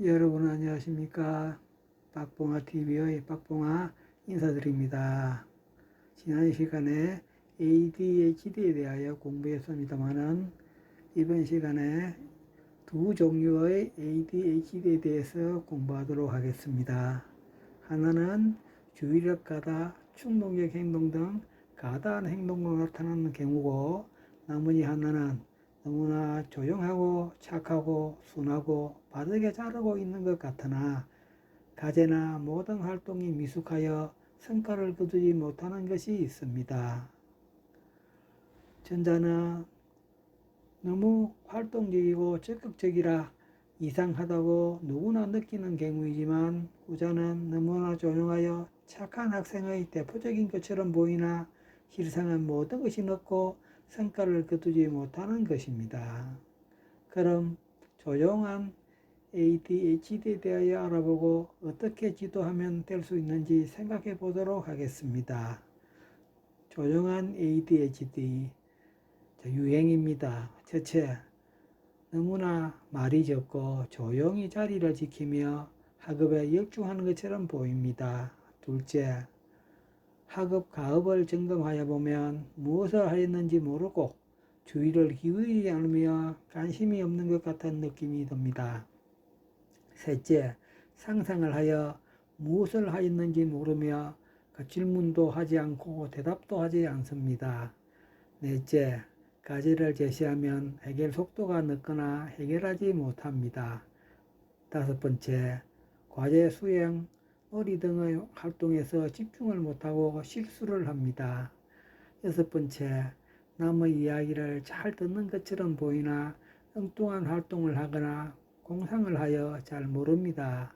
여러분 안녕하십니까? 빡봉아TV의 빡봉아 인사드립니다. 지난 시간에 ADHD에 대하여 공부했습니다만은 이번 시간에 두 종류의 ADHD에 대해서 공부하도록 하겠습니다. 하나는 주의력 가다, 충동적 행동 등 가다한 행동으로 나타나는 경우고, 나머지 하나는 너무나 조용하고 착하고 순하고 바르게 자르고 있는 것 같으나 가제나 모든 활동이 미숙하여 성과를 거두지 못하는 것이 있습니다. 전자는 너무 활동적이고 적극적이라 이상하다고 누구나 느끼는 경우이지만, 후자는 너무나 조용하여 착한 학생의 대표적인 것처럼 보이나 실상은 모든 것이 늦고 성과를 거두지 못하는 것입니다. 그럼 조용한 ADHD에 대하여 알아보고 어떻게 지도하면 될 수 있는지 생각해 보도록 하겠습니다. 조용한 ADHD 유행입니다. 첫째, 너무나 말이 적고 조용히 자리를 지키며 학업에 열중하는 것처럼 보입니다. 둘째, 학업 가업을 점검하여 보면 무엇을 하였는지 모르고 주의를 기울이지 않으며 관심이 없는 것 같은 느낌이 듭니다. 셋째, 상상을 하여 무엇을 하였는지 모르며 그 질문도 하지 않고 대답도 하지 않습니다. 넷째, 과제를 제시하면 해결 속도가 늦거나 해결하지 못합니다. 다섯 번째, 과제 수행, 놀이 등의 활동에서 집중을 못하고 실수를 합니다. 여섯 번째, 남의 이야기를 잘 듣는 것처럼 보이나 엉뚱한 활동을 하거나 공상을 하여 잘 모릅니다.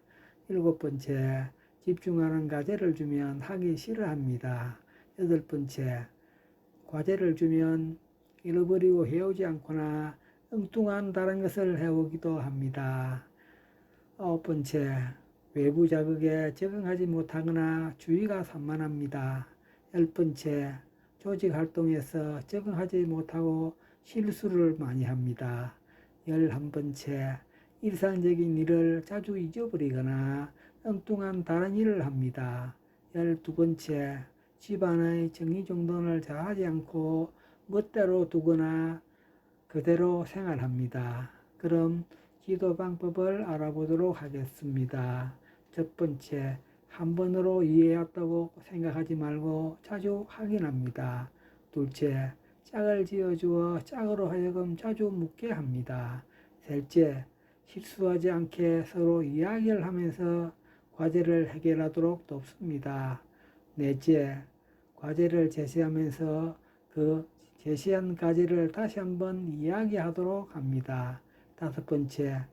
일곱 번째, 집중하는 과제를 주면 하기 싫어합니다. 여덟 번째, 과제를 주면 잃어버리고 해오지 않거나 엉뚱한 다른 것을 해오기도 합니다. 아홉 번째, 외부 자극에 적응하지 못하거나 주의가 산만합니다. 열 번째, 조직 활동에서 적응하지 못하고 실수를 많이 합니다. 11번째, 일상적인 일을 자주 잊어버리거나 엉뚱한 다른 일을 합니다. 12번째, 집안의 정리정돈을 잘하지 않고 멋대로 두거나 그대로 생활합니다. 그럼 지도 방법을 알아보도록 하겠습니다. 첫 번째, 한 번으로 이해했다고 생각하지 말고 자주 확인합니다. 둘째, 짝을 지어주어 짝으로 하여금 자주 묻게 합니다. 셋째, 실수하지 않게 서로 이야기를 하면서 과제를 해결하도록 돕습니다. 넷째, 과제를 제시하면서 그 제시한 과제를 다시 한번 이야기하도록 합니다. 다섯 번째,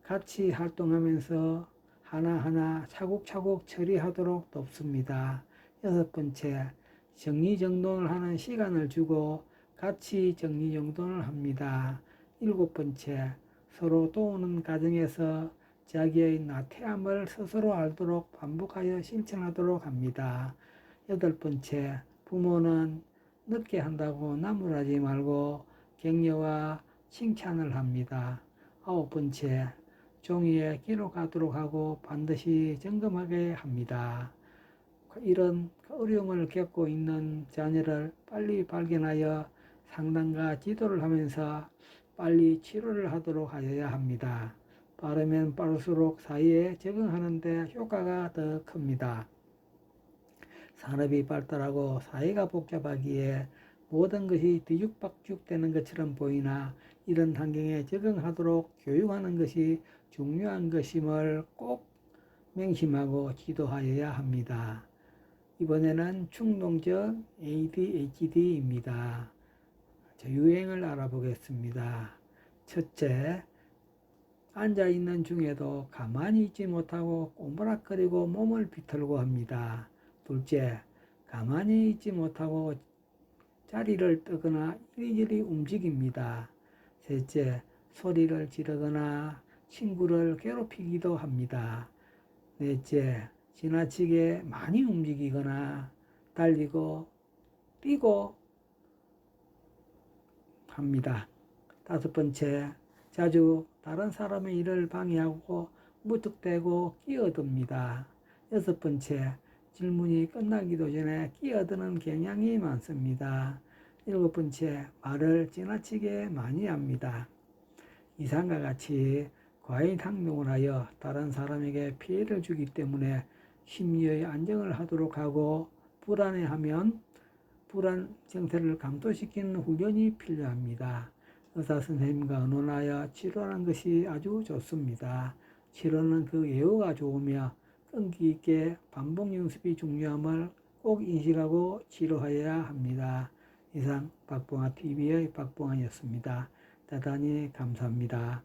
같이 활동하면서 하나하나 차곡차곡 처리하도록 돕습니다. 여섯 번째, 정리정돈을 하는 시간을 주고 같이 정리정돈을 합니다. 일곱 번째, 서로 도우는 과정에서 자기의 나태함을 스스로 알도록 반복하여 실천하도록 합니다. 여덟 번째, 부모는 늦게 한다고 나무라지 말고 격려와 칭찬을 합니다. 아홉 번째, 종이에 기록하도록 하고 반드시 점검하게 합니다. 이런 어려움을 겪고 있는 자녀를 빨리 발견하여 상담과 지도를 하면서 빨리 치료를 하도록 하여야 합니다. 빠르면 빠를수록 사회에 적응하는 데 효과가 더 큽니다. 산업이 발달하고 사회가 복잡하기에 모든 것이 뒤죽박죽 되는 것처럼 보이나 이런 환경에 적응하도록 교육하는 것이 중요한 것임을 꼭 명심하고 지도하여야 합니다. 이번에는 충동적 ADHD입니다. 유행을 알아보겠습니다. 첫째, 앉아있는 중에도 가만히 있지 못하고 꼬무락거리고 몸을 비틀고 합니다. 둘째, 가만히 있지 못하고 자리를 뜨거나 이리저리 움직입니다. 셋째, 소리를 지르거나 친구를 괴롭히기도 합니다. 넷째, 지나치게 많이 움직이거나 달리고 뛰고 합니다. 다섯 번째, 자주 다른 사람의 일을 방해하고 무턱대고 끼어듭니다. 6번째, 질문이 끝나기도 전에 끼어드는 경향이 많습니다. 7번째, 말을 지나치게 많이 합니다. 이상과 같이 과잉 행동을 하여 다른 사람에게 피해를 주기 때문에 심리의 안정을 하도록 하고, 불안해하면 불안 증세를 감소시키는 훈련이 필요합니다. 의사 선생님과 의논하여 치료하는 것이 아주 좋습니다. 치료는 그 예후가 좋으며 끈기 있게 반복 연습이 중요함을 꼭 인식하고 치료하여야 합니다. 이상 박봉아TV의 박봉아였습니다. 대단히 감사합니다.